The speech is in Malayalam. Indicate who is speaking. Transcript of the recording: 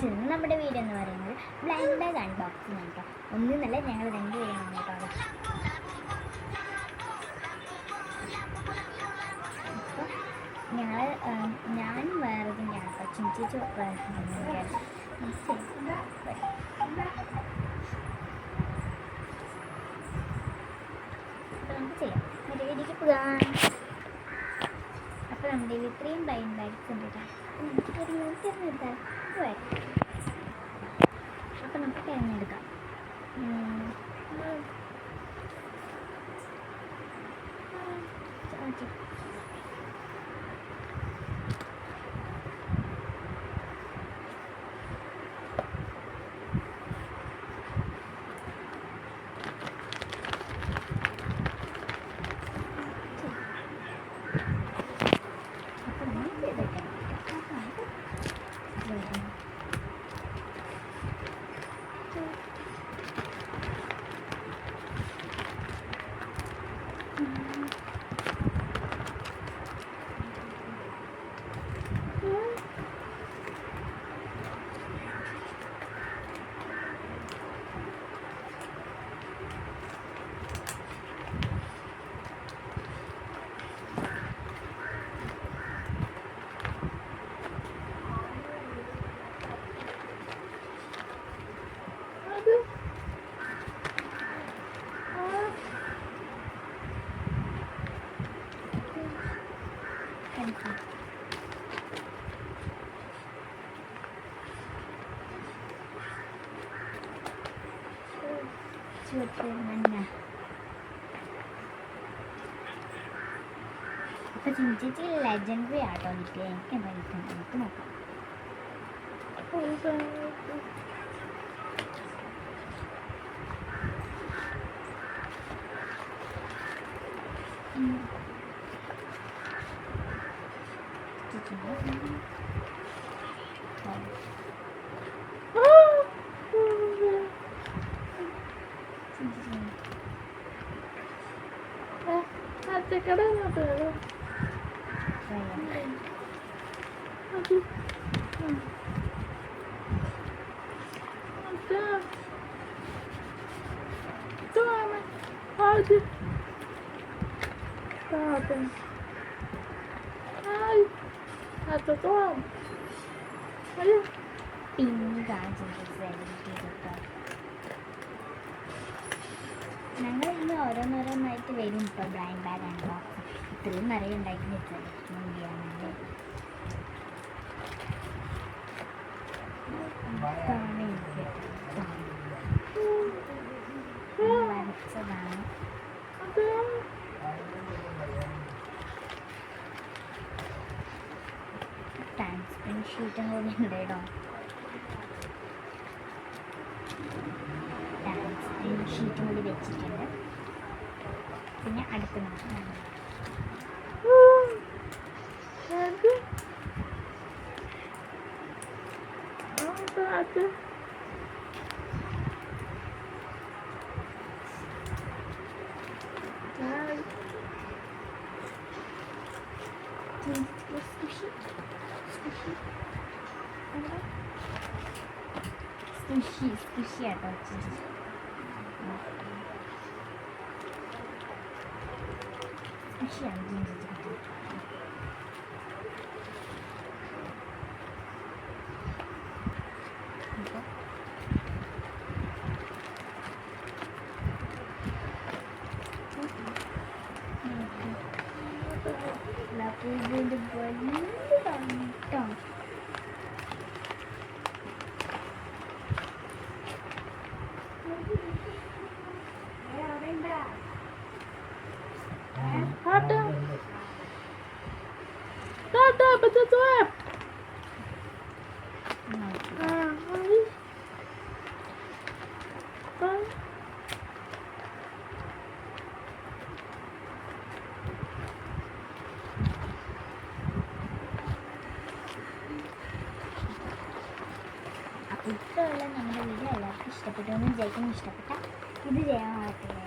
Speaker 1: ഫ്രണ്ട്സ്, ഇന്ന് നമ്മുടെ വീഡിയോ എന്ന് പറയുന്നത് ബ്ലൈൻഡ് ബാഗ് അൺബോക്സിംഗ് ആണ് കേട്ടോ. ഒന്നുമല്ല, ഞങ്ങൾ രണ്ടുപേരാണ് കേട്ടോ. അപ്പോൾ ഞാൻ വേറെ തന്നെയാണ് കേട്ടോ. ചിന്തിച്ച് നമുക്ക് ചെയ്യാം. വീഡിയോയിലേക്ക് പോകാം. അപ്പോൾ നമ്മുടെ ഇത്രയും ബ്ലൈൻഡ് ബാഗ്സ് ഉണ്ട് കേട്ടോ. നമുക്കൊരു തിരഞ്ഞെടുത്താൽ വരും. അപ്പം നമുക്ക് തിരഞ്ഞെടുക്കാം. അപ്പോൾ ചിന്തിച്ച് ലെജൻഡറി ആട്ടോ കിട്ടിയ. എനിക്ക് എന്താ കിട്ടുന്നത് നമുക്ക് നോക്കാം. ഞങ്ങൾ ഇന്ന് ഓരോന്നോരോന്നായിട്ട് വരും. ഇപ്പോൾ ബ്ലൈൻഡ് ബാഗ് അൺബോക്സിംഗ് ഇത്രയും നിറയെ ഉണ്ടാക്കി ചെയ്യാനുണ്ട്. വരച്ചതാണ്. ട്രാൻസ്പെറൻറ്റ് ഷീറ്റും കൂടി ഉണ്ട് കേട്ടോ. ട്രാൻസ്പെറൻറ്റ് ഷീറ്റും കൂടി വെച്ചിട്ടുണ്ട്. പിന്നെ അടുത്ത് നോക്കാം. സ്ക്വിഷി ആട്ടോ. സ്ക്വിഷിയാണ് ജീൻസ്. ഇതിൻ്റെ വലുതാണ് കേട്ടോ. ഇത്രയുള്ള നമ്മുടെ വീഡിയോ എല്ലാവർക്കും ഇഷ്ടപ്പെട്ടു എന്ന് വിചാരിക്കുന്നു. ഇഷ്ടപ്പെട്ട ഇത് ചെയ്യാൻ വളർത്തുക.